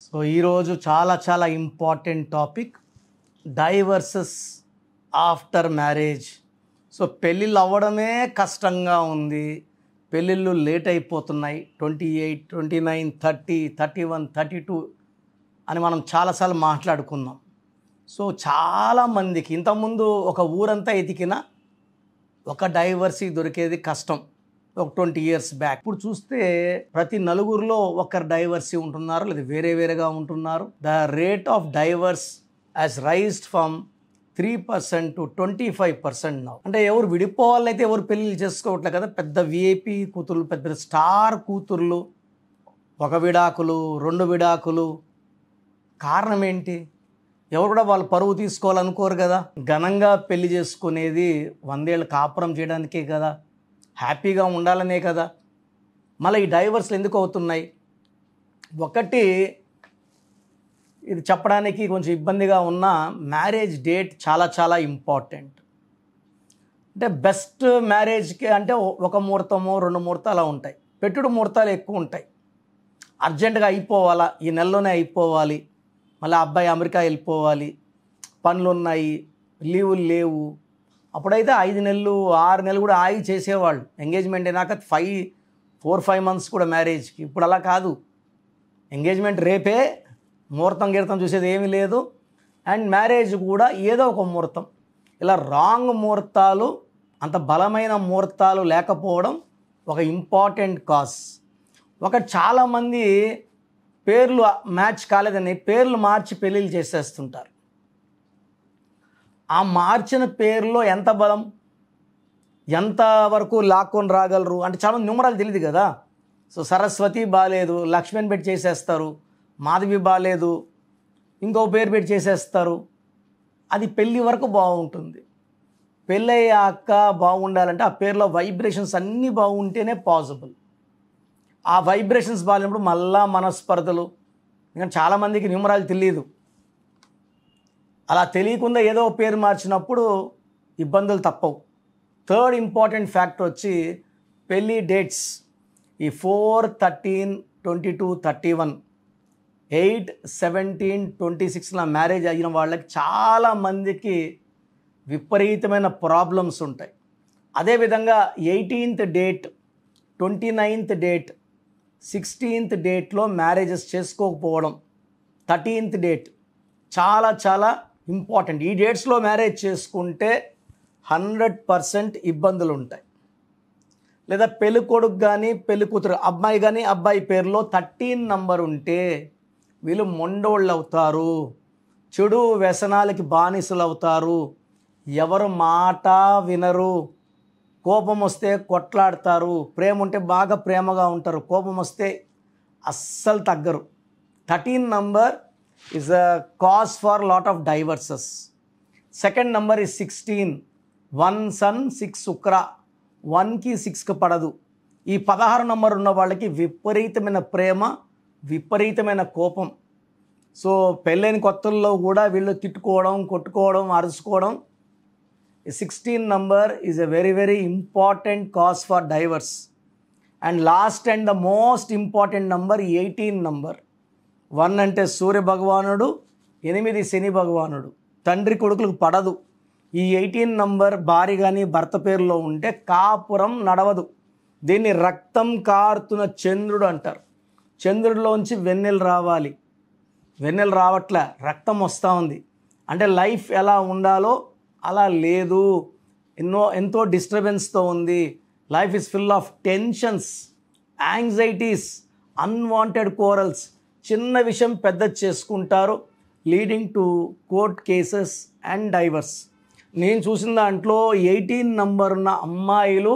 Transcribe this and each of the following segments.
So ఈరోజు చాలా important topic divorces after marriage. So పెళ్ళిళ్ళు అవ్వడమే కష్టంగా ఉంది, పెళ్ళిళ్ళు లేట్ అయిపోతున్నాయి. 28, 29, 30, 31, 32 అని మనం చాలాసార్లు మాట్లాడుకున్నాం. సో చాలామందికి ఇంతకుముందు ఒక ఊరంతా ఎతికినా ఒక డైవర్సీ దొరికేది కష్టం, ఒక 20 years బ్యాక్. ఇప్పుడు చూస్తే ప్రతి నలుగురిలో ఒకరు డైవర్సీ ఉంటున్నారు, లేదా వేరేగా ఉంటున్నారు. The rate of divorce has raised from 3% to 25% now. అంటే ఎవరు విడిపోవాలైతే ఎవరు పెళ్ళిళ్ళు చేసుకోవట్లే కదా. పెద్ద విఐపి కూతుర్లు, పెద్ద స్టార్ కూతుర్లు, ఒక విడాకులు, 2 విడాకులు. కారణం ఏంటి? ఎవరు కూడా వాళ్ళు పరువు తీసుకోవాలనుకోరు కదా. ఘనంగా పెళ్లి చేసుకునేది 100 ఏళ్ళు కాపురం చేయడానికే కదా, హ్యాపీగా ఉండాలనే కదా. మళ్ళీ ఈ డైవర్స్లు ఎందుకు అవుతున్నాయి? ఒకటి, ఇది చెప్పడానికి కొంచెం ఇబ్బందిగా ఉన్న, మ్యారేజ్ డేట్ చాలా ఇంపార్టెంట్. అంటే బెస్ట్ మ్యారేజ్కి అంటే ఒక ముహూర్తమో 2 ముహూర్తాలు ఉంటాయి, పెట్టుడు ముహూర్తాలు ఎక్కువ ఉంటాయి. అర్జెంటుగా అయిపోవాలా, ఈ నెలలోనే అయిపోవాలి, మళ్ళీ అబ్బాయి అమెరికా వెళ్ళిపోవాలి, పనులు ఉన్నాయి, లీవులు లేవు. అప్పుడైతే 5 నెలలు 6 నెలలు కూడా ఆగి చేసేవాళ్ళు. ఎంగేజ్మెంట్ అయినాక 4-5 months కూడా మ్యారేజ్కి. ఇప్పుడు అలా కాదు. ఎంగేజ్మెంట్ రేపే, ముహూర్తం గీర్తం చూసేది ఏమీ లేదు. అండ్ మ్యారేజ్ కూడా ఏదో ఒక ముహూర్తం. ఇలా రాంగ్ ముహూర్తాలు, అంత బలమైన ముహూర్తాలు లేకపోవడం ఒక ఇంపార్టెంట్ కాజ్. చాలామంది పేర్లు మ్యాచ్ కాలేదని పేర్లు మార్చి పెళ్ళిళ్ళు చేసేస్తుంటారు. ఆ మార్చిన పేరులో ఎంత బలం, ఎంతవరకు లాక్కొని రాగలరు అంటే చాలా న్యూమరాలు తెలియదు కదా. సో సరస్వతి బాలేదు, లక్ష్మణ్ పెట్టి చేసేస్తారు. మాధవి బాలేదు, ఇంకో పేరు పెట్టి చేసేస్తారు. అది పెళ్ళి వరకు బాగుంటుంది. పెళ్ళయ్యాక బాగుండాలంటే ఆ పేరులో వైబ్రేషన్స్ అన్నీ బాగుంటేనే పాసిబుల్. ఆ వైబ్రేషన్స్ బాగాలేనప్పుడు మళ్ళా మనస్పర్ధలు. ఇంకా చాలామందికి న్యూమరాలు తెలియదు. అలా తెలియకుండా ఏదో పేరు మార్చినప్పుడు ఇబ్బందులు తప్పవు. థర్డ్ ఇంపార్టెంట్ ఫ్యాక్టర్ వచ్చి పెళ్ళి డేట్స్. ఈ 4, 13, 22, 31, 8, 17, 26 మ్యారేజ్ అయిన వాళ్ళకి చాలామందికి విపరీతమైన ప్రాబ్లమ్స్ ఉంటాయి. అదేవిధంగా 18th date, 29th date, 16th డేట్లో మ్యారేజెస్ చేసుకోకపోవడం, 13th డేట్ చాలా ఇంపార్టెంట్. ఈ డేట్స్లో మ్యారేజ్ చేసుకుంటే 100% ఇబ్బందులు ఉంటాయి. లేదా పెళ్ళి కొడుకు కానీ పెళ్ళి కూతురు, అమ్మాయి కానీ అబ్బాయి పేరులో 13 నంబర్ ఉంటే వీళ్ళు మొండోళ్ళు అవుతారు, చెడు వ్యసనాలకి బానిసలు అవుతారు, ఎవరు మాట వినరు, కోపం వస్తే కొట్లాడతారు, ప్రేమ ఉంటే బాగా ప్రేమగా ఉంటారు, కోపం వస్తే అస్సలు తగ్గరు. 13 number is a cause for lot of divorces. Second number is 16. 1 sun 6 శుక్ర, 1కి 6కి పడదు. ఈ 16 నంబర్ ఉన్న వాళ్ళకి విపరీతమైన ప్రేమ, విపరీతమైన కోపం. సో పెళ్ళైన కొత్తల్లో కూడా వీళ్ళు తిట్టుకోవడం, కొట్టుకోవడం, అరుచుకోవడం. 16 number is a very important cause for divorce. And last and the most important number 18 number. 1 అంటే సూర్య భగవానుడు, 8 శని భగవానుడు. తండ్రి కొడుకులకు పడదు. ఈ 18 నంబర్ భార్య కానీ భర్త పేరులో ఉంటే కాపురం నడవదు. దీన్ని రక్తం కారుతున్న చంద్రుడు అంటారు. చంద్రుడిలోంచి వెన్నెలు రావాలి, వెన్నెలు రావట్లే, రక్తం వస్తూ ఉంది. అంటే లైఫ్ ఎలా ఉండాలో అలా లేదు, ఎంతో డిస్టర్బెన్స్తో ఉంది. Life is full of tensions, anxieties, unwanted corals. చిన్న విషయం పెద్ద చేసుకుంటారు, leading to court cases and diverse. నేను చూసిన దాంట్లో 18 నంబర్ ఉన్న అమ్మాయిలు,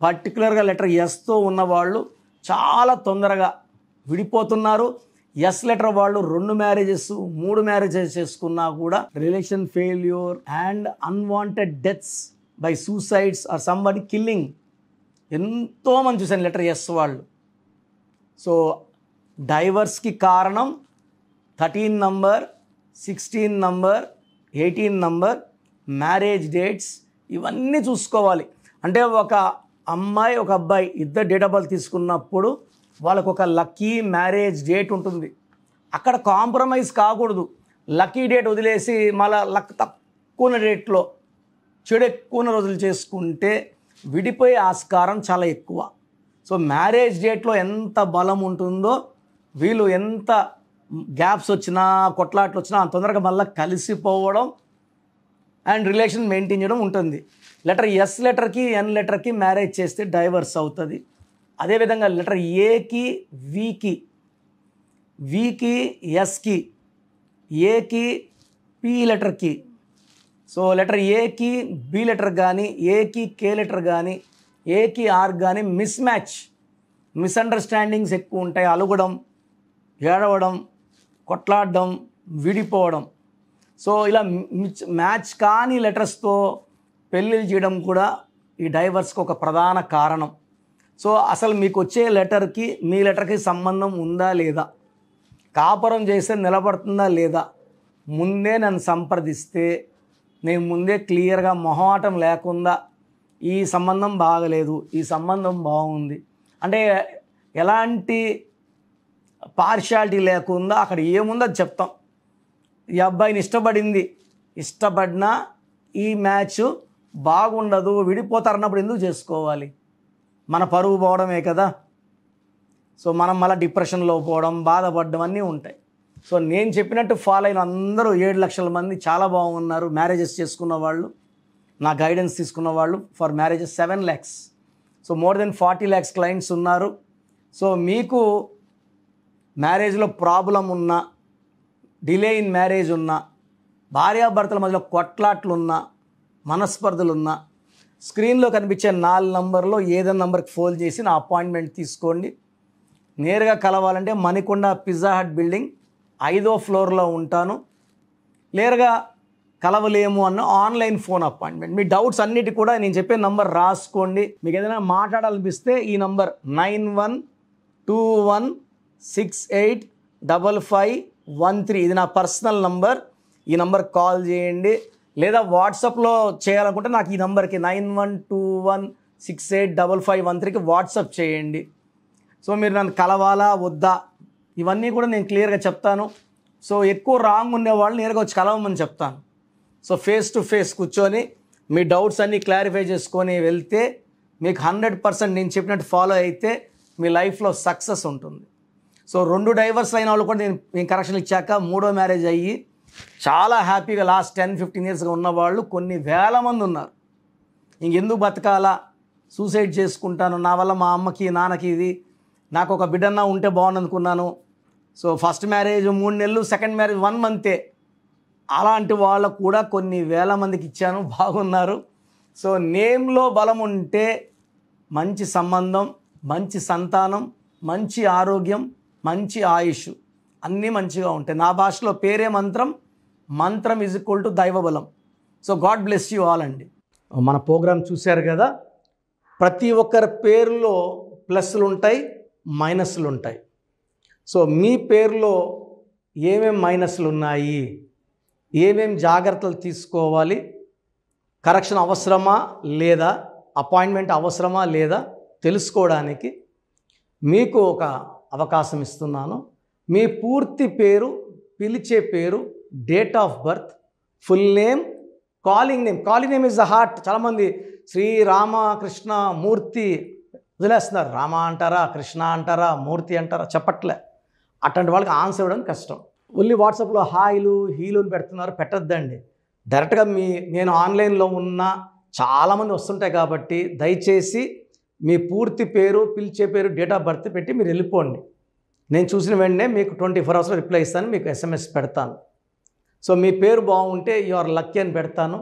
పర్టికులర్గా లెటర్ ఎస్తో ఉన్నవాళ్ళు చాలా తొందరగా విడిపోతున్నారు. ఎస్ లెటర్ వాళ్ళు 2 మ్యారేజెస్ 3 మ్యారేజెస్ చేసుకున్నా కూడా relation failure and unwanted deaths by suicides or somebody killing ఎంతోమంది చూసాను లెటర్ ఎస్ వాళ్ళు. సో డైవర్స్కి కారణం 13 number, 16 number, 18 number, marriage dates. ఇవన్నీ చూసుకోవాలి. అంటే ఒక అమ్మాయి ఒక అబ్బాయి ఇద్దరు డేట్ ఆఫ్ బర్త్ తీసుకున్నప్పుడు వాళ్ళకు ఒక లక్కీ మ్యారేజ్ డేట్ ఉంటుంది. అక్కడ కాంప్రమైజ్ కాకూడదు. లక్కీ డేట్ వదిలేసి మళ్ళీ లక్ తక్కువ డేట్లో చెడు ఎక్కువ రోజులు చేసుకుంటే విడిపోయే ఆస్కారం చాలా ఎక్కువ. సో మ్యారేజ్ డేట్లో ఎంత బలం ఉంటుందో వీళ్ళు ఎంత గ్యాప్స్ వచ్చినా కొట్లాట్లు వచ్చినా అంత తొందరగా మళ్ళీ కలిసిపోవడం అండ్ రిలేషన్ మెయింటైన్ చేయడం ఉంటుంది. లెటర్ ఎస్ లెటర్కి ఎన్ లెటర్కి మ్యారేజ్ చేస్తే డైవర్స్ అవుతుంది. అదేవిధంగా లెటర్ ఏకి వికి ఎస్కి ఏకి పి లెటర్కి, సో లెటర్ ఏకి బి లెటర్ కానీ ఏకి కే లెటర్ కానీ ఏకి ఆర్ కానీ మిస్అండర్స్టాండింగ్స్ ఎక్కువ ఉంటాయి. అలుగడం, ఏడవడం, కొట్లాడడం, విడిపోవడం. సో ఇలా మ్యాచ్ కాని లెటర్స్తో పెళ్ళిళ్ళు చేయడం కూడా ఈ డైవర్స్కి ఒక ప్రధాన కారణం. సో అసలు మీకు వచ్చే లెటర్కి మీ లెటర్కి సంబంధం ఉందా లేదా, కాపురం చేస్తే నిలబడుతుందా లేదా, ముందే నన్ను సంప్రదిస్తే నేను ముందే క్లియర్గా మొహమాటం లేకుండా ఈ సంబంధం బాగలేదు, ఈ సంబంధం బాగుంది అంటే ఎలాంటి పార్షాలిటీ లేకుండా అక్కడ ఏముందో అది చెప్తాం. ఈ అబ్బాయిని ఇష్టపడినా ఈ మ్యాచ్ బాగుండదు, విడిపోతారన్నప్పుడు ఎందుకు చేసుకోవాలి? మన పరువు పోవడమే కదా. సో మనం మళ్ళీ డిప్రెషన్లో పోవడం, బాధపడడం అన్నీ ఉంటాయి. సో నేను చెప్పినట్టు ఫాలో అయిన అందరూ 7 లక్షల మంది చాలా బాగున్నారు. మ్యారేజెస్ చేసుకున్న వాళ్ళు, నా గైడెన్స్ తీసుకున్న వాళ్ళు for marriages 7 lakhs. So more than 40 lakhs clients ఉన్నారు. సో మీకు మ్యారేజ్లో ప్రాబ్లం ఉన్నా, డిలే ఇన్ మ్యారేజ్ ఉన్నా, భార్యాభర్తల మధ్యలో కొట్లాట్లున్నా, మనస్పర్ధలున్నా, స్క్రీన్లో కనిపించే 4 నంబర్లో ఏదైనా నంబర్కి ఫోన్ చేసి నా అపాయింట్మెంట్ తీసుకోండి. నేరుగా కలవాలంటే మణికొండ పిజ్జా హట్ బిల్డింగ్ 5వ ఫ్లోర్లో ఉంటాను. నేరుగా కలవలేము అన్న ఆన్లైన్ ఫోన్ అపాయింట్మెంట్. మీ డౌట్స్ అన్నిటి కూడా నేను చెప్పే నంబర్ రాసుకోండి. మీకు ఏదైనా మాట్లాడాలనిపిస్తే ఈ నంబర్ 9121685513 ఇది నా పర్సనల్ నంబర్. ఈ నంబర్ కాల్ చేయండి. లేదా వాట్సాప్లో చేయాలనుకుంటే నాకు ఈ నంబర్కి 9121685513కి వాట్సాప్ చేయండి. సో మీరు నన్ను కలవాలా వద్దా ఇవన్నీ కూడా నేను క్లియర్గా చెప్తాను. సో ఎక్కువ రాంగ్ ఉండేవాళ్ళు నేరుగా వచ్చి కలవమని చెప్తాను. సో ఫేస్ టు ఫేస్ కూర్చొని మీ డౌట్స్ అన్నీ క్లారిఫై చేసుకొని వెళ్తే మీకు 100% నేను చెప్పినట్టు ఫాలో అయితే మీ లైఫ్లో సక్సెస్ ఉంటుంది. సో 2 డైవర్స్ అయిన వాళ్ళు కూడా నేను కరెక్షన్ ఇచ్చాక 3వ మ్యారేజ్ అయ్యి చాలా హ్యాపీగా లాస్ట్ 10-15 yearsగా ఉన్నవాళ్ళు కొన్ని వేల మంది ఉన్నారు. ఇంకెందుకు బతకాలా, సూసైడ్ చేసుకుంటాను, నా వల్ల మా అమ్మకి నాన్నకి ఇది, నాకు ఒక బిడ్డన్నా ఉంటే బాగుంది అనుకున్నాను. సో ఫస్ట్ మ్యారేజ్ 3 నెలలు, సెకండ్ మ్యారేజ్ 1 month. అలాంటి వాళ్ళకు కూడా కొన్ని వేల మందికి ఇచ్చాను, బాగున్నారు. సో నేమ్లో బలం ఉంటే మంచి సంబంధం, మంచి సంతానం, మంచి ఆరోగ్యం, మంచి ఆయుష్ అన్నీ మంచిగా ఉంటాయి. నా భాషలో పేరే మంత్రం, మంత్రం ఈజ్ ఈక్వల్ టు దైవబలం. So God bless you all అండి. మన ప్రోగ్రామ్ చూశారు కదా, ప్రతి ఒక్కరి పేరులో ప్లస్లు ఉంటాయి, మైనస్లు ఉంటాయి. సో మీ పేరులో ఏమేం మైనస్లు ఉన్నాయి, ఏమేం జాగ్రత్తలు తీసుకోవాలి, కరెక్షన్ అవసరమా లేదా, అపాయింట్మెంట్ అవసరమా లేదా తెలుసుకోవడానికి మీకు ఒక అవకాశం ఇస్తున్నాను. మీ పూర్తి పేరు, పిలిచే పేరు, date of birth, full name, calling name is the heart. చాలామంది శ్రీరామకృష్ణ మూర్తి వదిలేస్తున్నారు. రామ అంటారా, కృష్ణ అంటారా, మూర్తి అంటారా చెప్పట్లే. అట్లాంటి వాళ్ళకి ఆన్సర్ ఇవ్వడం కష్టం. ఓన్లీ వాట్సాప్లో హాయిలు హీలులు పెడుతున్నారు, పెట్టద్దండి. డైరెక్ట్గా నేను ఆన్లైన్లో ఉన్న చాలామంది వస్తుంటాయి కాబట్టి దయచేసి మీ పూర్తి పేరు, పిలిచే పేరు, డేట్ ఆఫ్ బర్త్ పెట్టి మీరు వెళ్ళిపోండి. నేను చూసిన వెంటనే మీకు 24 hours రిప్లై ఇస్తాను, మీకు SMS పెడతాను. సో మీ పేరు బాగుంటే యు ఆర్ లక్కీ అని పెడతాను.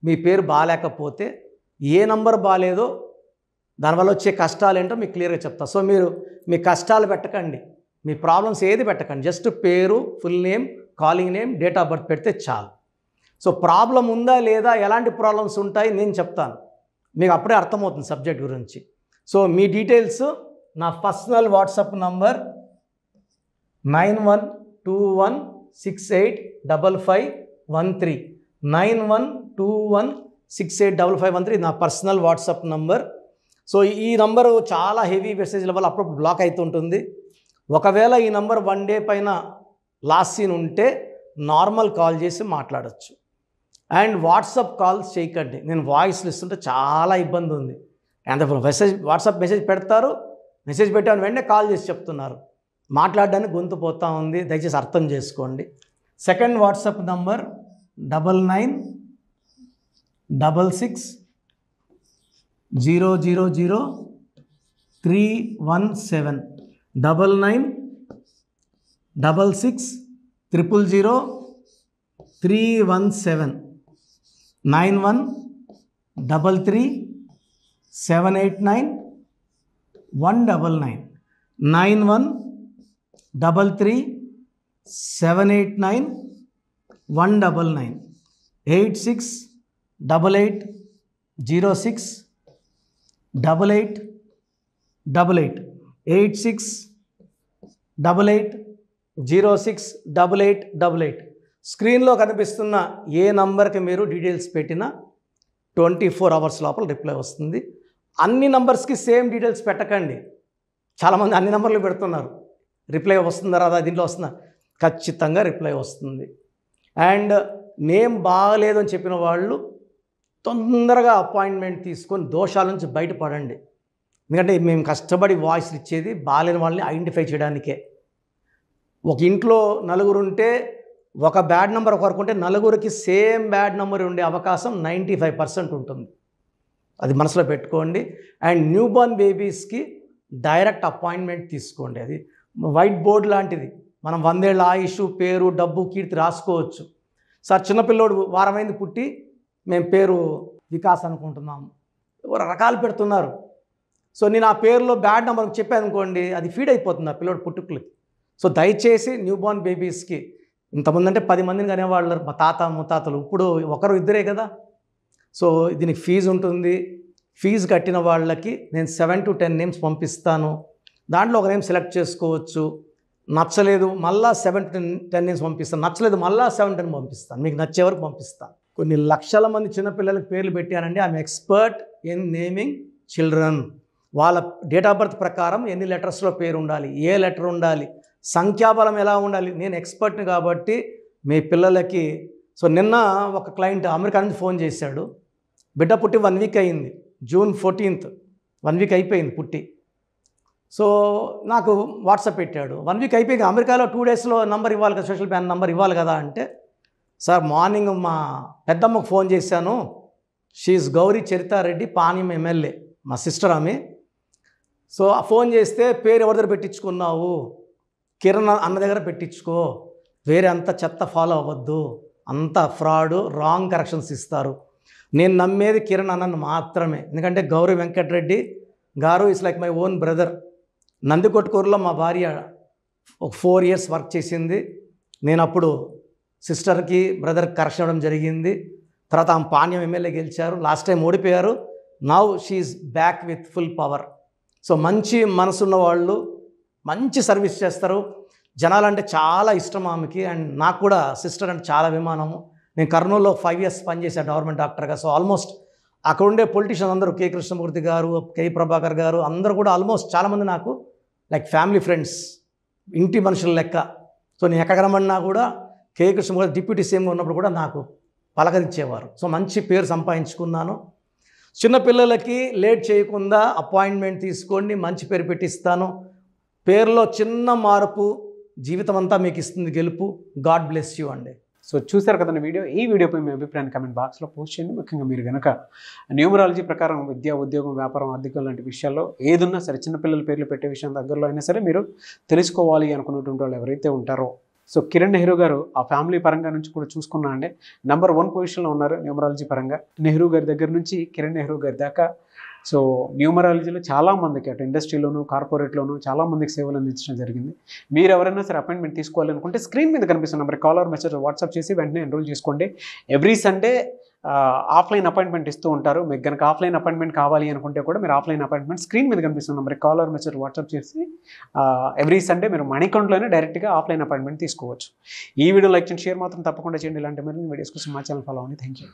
మీ పేరు బాగాలేకపోతే ఏ నంబర్ బాగాలేదో దానివల్ల వచ్చే కష్టాలు ఏంటో మీకు క్లియర్గా చెప్తాను. సో మీరు మీ కష్టాలు పెట్టకండి, మీ ప్రాబ్లమ్స్ ఏది పెట్టకండి, జస్ట్ పేరు, full name, calling name, date of birth పెడితే చాలు. సో ప్రాబ్లం ఉందా లేదా, ఎలాంటి ప్రాబ్లమ్స్ ఉంటాయి నేను చెప్తాను, మీకు అప్పుడే అర్థమవుతుంది సబ్జెక్ట్ గురించి. సో మీ డీటెయిల్స్ నా పర్సనల్ వాట్సాప్ నంబర్ 9121685513 9121685513 నా పర్సనల్ వాట్సాప్ నంబర్. సో ఈ నంబరు చాలా హెవీ మెసేజ్ల వల్ల అప్పుడు బ్లాక్ అవుతుంటుంది. ఒకవేళ ఈ నంబర్ 1 day పైన లాస్ట్ సీన్ ఉంటే నార్మల్ కాల్ చేసి మాట్లాడచ్చు. అండ్ వాట్సాప్ కాల్స్ చేయకండి. నేను వాయిస్లు ఇస్తుంటే చాలా ఇబ్బంది ఉంది. అంత వాట్సాప్ మెసేజ్ పెడతారు, మెసేజ్ పెట్టాను వెంటనే కాల్ చేసి చెప్తున్నారు. మాట్లాడడానికి గొంతు పోతా ఉంది, దయచేసి అర్థం చేసుకోండి. Second WhatsApp number 9966000317 9966000317 9133789199 9133789199 8688068888 8688068888. స్క్రీన్లో కనిపిస్తున్న ఏ నంబర్కి మీరు డీటెయిల్స్ పెట్టినా 24 hours లోపల రిప్లై వస్తుంది. అన్ని నంబర్స్కి సేమ్ డీటెయిల్స్ పెట్టకండి. చాలామంది అన్ని నంబర్లు పెడుతున్నారు, రిప్లై వస్తుందా రాదా, దీంట్లో వస్తుందా, ఖచ్చితంగా రిప్లై వస్తుంది. అండ్ నేమ్ బాగలేదు అని చెప్పిన వాళ్ళు తొందరగా అపాయింట్మెంట్ తీసుకొని దోషాల నుంచి బయటపడండి. ఎందుకంటే మేము కష్టపడి వాయిస్ ఇచ్చేది బాగాలేని వాళ్ళని ఐడెంటిఫై చేయడానికే. ఒక ఇంట్లో నలుగురు ఉంటే ఒక బ్యాడ్ నెంబర్ ఒకరికి ఉంటే నలుగురికి సేమ్ బ్యాడ్ నెంబర్ ఉండే అవకాశం 95% ఉంటుంది. అది మనసులో పెట్టుకోండి. అండ్ న్యూ బోర్న్ బేబీస్కి డైరెక్ట్ అపాయింట్మెంట్ తీసుకోండి. అది వైట్ బోర్డ్ లాంటిది. మనం 100 ఏళ్ళ ఆయుష్, పేరు, డబ్బు, కీర్తి రాసుకోవచ్చు. సార్ చిన్నపిల్లోడు వారమైంది పుట్టి మేము పేరు వికాస్ అనుకుంటున్నాము, రకాలు పెడుతున్నారు. సో నేను ఆ పేరులో బ్యాడ్ నెంబర్ చెప్పాను అనుకోండి, అది ఫీడ్ అయిపోతుంది ఆ పిల్లోడు పుట్టుకులకి. సో దయచేసి న్యూ బోర్న్ బేబీస్కి, ఇంతమంది అంటే 10 మందిని కనేవాళ్ళు మా తాత ముత్తాతలు, ఇప్పుడు ఒకరు ఇద్దరే కదా. సో దీనికి ఫీజు ఉంటుంది. ఫీజు కట్టిన వాళ్ళకి నేను 7 to 10 నేమ్స్ పంపిస్తాను. దాంట్లో ఒక నేమ్ సెలెక్ట్ చేసుకోవచ్చు. నచ్చలేదు మళ్ళీ 7 to 10 నేమ్స్ పంపిస్తాను, నచ్చలేదు మళ్ళీ 7 to 10 పంపిస్తాను, మీకు నచ్చే వరకు పంపిస్తాను. కొన్ని లక్షల మంది చిన్నపిల్లలకి పేర్లు పెట్టానండి. I'm expert in naming children. వాళ్ళ డేట్ ఆఫ్ బర్త్ ప్రకారం ఎన్ని లెటర్స్లో పేరు ఉండాలి, ఏ లెటర్ ఉండాలి, సంఖ్యాబలం ఎలా ఉండాలి, నేను ఎక్స్పర్ట్ని కాబట్టి మీ పిల్లలకి. సో నిన్న ఒక క్లయింట్ అమెరికా నుంచి ఫోన్ చేశాడు. బిడ్డ పుట్టి 1 week అయింది, June 14th 1 week అయిపోయింది పుట్టి. సో నాకు వాట్సాప్ పెట్టాడు, 1 week అయిపోయింది, అమెరికాలో 2 daysలో నంబర్ ఇవ్వాలి కదా, సోషల్ ప్లాన్ నంబర్ ఇవ్వాలి కదా అంటే, సార్ మార్నింగ్ మా పెద్దమ్మకు ఫోన్ చేశాను, షీఈస్ గౌరీ చరితారెడ్డి, పాణ్యం ఎమ్మెల్యే, మా సిస్టర్ ఆమె. సో ఫోన్ చేస్తే పేరు ఎవరి దగ్గర పెట్టించుకున్నావు, కిరణ్ అన్న దగ్గర పెట్టించుకో, వేరే అంత చెత్త ఫాలో అవ్వద్దు, అంత ఫ్రాడ్, రాంగ్ కరెక్షన్స్ ఇస్తారు. నేను నమ్మేది కిరణ్ అన్నను మాత్రమే. ఎందుకంటే Gowri Venkatareddy garu is like my own brother. నందికొట్కూరులో మా భార్య ఒక 4 years వర్క్ చేసింది. నేను అప్పుడు సిస్టర్కి బ్రదర్కి కరెక్షన్ ఇవ్వడం జరిగింది. తర్వాత ఆమె పాణ్యం ఎమ్మెల్యే గెలిచారు, లాస్ట్ టైం ఓడిపోయారు. Now she is back with full power. So మంచి మనసున్న వాళ్ళు మంచి సర్వీస్ చేస్తారు. జనాలంటే చాలా ఇష్టం ఆమెకి. అండ్ నాకు కూడా సిస్టర్ అంటే చాలా అభిమానము. నేను కర్నూలులో 5 years పనిచేశాను గవర్నమెంట్ డాక్టర్గా. సో ఆల్మోస్ట్ అక్కడ ఉండే పొలిటీషియన్స్ అందరూ, కె కృష్ణమూర్తి గారు, కె ప్రభాకర్ గారు, అందరూ కూడా ఆల్మోస్ట్ చాలామంది నాకు లైక్ ఫ్యామిలీ ఫ్రెండ్స్, ఇంటి మనుషుల లెక్క. సో నేను ఎక్కడ కనబడినా కూడా కె కృష్ణమూర్తి డిప్యూటీ సీఎంగా ఉన్నప్పుడు కూడా నాకు పలకరించేవారు. సో మంచి పేరు సంపాదించుకున్నాను. చిన్నపిల్లలకి లేట్ చేయకుండా అపాయింట్మెంట్ తీసుకోండి, మంచి పేరు పెట్టిస్తాను. పేరులో చిన్న మార్పు జీవితం అంతా మీకు ఇస్తుంది గెలుపు. గాడ్ బ్లెస్ యూ అండి. సో చూసారు కదండి వీడియో. ఈ వీడియోపై మీ అభిప్రాయాన్ని కామెంట్ బాక్స్లో పోస్ట్ చేయండి. ముఖ్యంగా మీరు కనుక న్యూమరాలజీ ప్రకారం విద్య, ఉద్యోగం, వ్యాపారం, ఆర్థికం లాంటి విషయాల్లో ఏదున్నా సరే, చిన్నపిల్లల పేర్లు పెట్టే విషయం దగ్గరలో అయినా సరే మీరు తెలుసుకోవాలి అనుకున్నటువంటి వాళ్ళు ఎవరైతే ఉంటారో, సో కిరణ్ నెహ్రూ గారు ఆ ఫ్యామిలీ పరంగా నుంచి కూడా చూసుకున్నా అండి నెంబర్ 1 పొజిషన్లో ఉన్నారు న్యూమరాలజీ పరంగా. నెహ్రూ గారి దగ్గర నుంచి కిరణ్ నెహ్రూ గారి దాకా సో న్యూమరాలజీలో చాలామందికి అటు ఇండస్ట్రీలోను, కార్పొరేట్లోను చాలామందికి సేవలు అందించడం జరిగింది. మీరు ఎవరైనా సరే అపాయింట్మెంట్ తీసుకోవాలనుకుంటే స్క్రీన్ మీద కనిపిస్తున్న number call or message WhatsApp చేసి వెంటనే ఎన్రోల్ చేసుకోండి. ఎవ్రీ సండే ఆఫ్లైన్ అపాయింట్మెంట్ ఇస్తూ ఉంటారు. మీకు కనుక ఆఫ్లైన్ అపాయింట్మెంట్ కావాలి అనుకుంటే కూడా మీరు ఆఫ్లైన్ అపాయింట్మెంట్ స్క్రీన్ మీద కనిపిస్తున్న number call or message WhatsApp చేసి ఎవ్రీ సండే మీరు మణికంట్లోనే డైరెక్ట్గా ఆఫ్లైన్ అపాయింట్మెంట్ తీసుకోవచ్చు. ఈ వీడియో లైక్ చేయండి, షేర్ మాత్రం తప్పకుండా చేయండి. ఇలాంటి మరిన్ని వీడియోస్ కోసం మా ఛానల్ ఫాలో అవ్వండి. Thank you.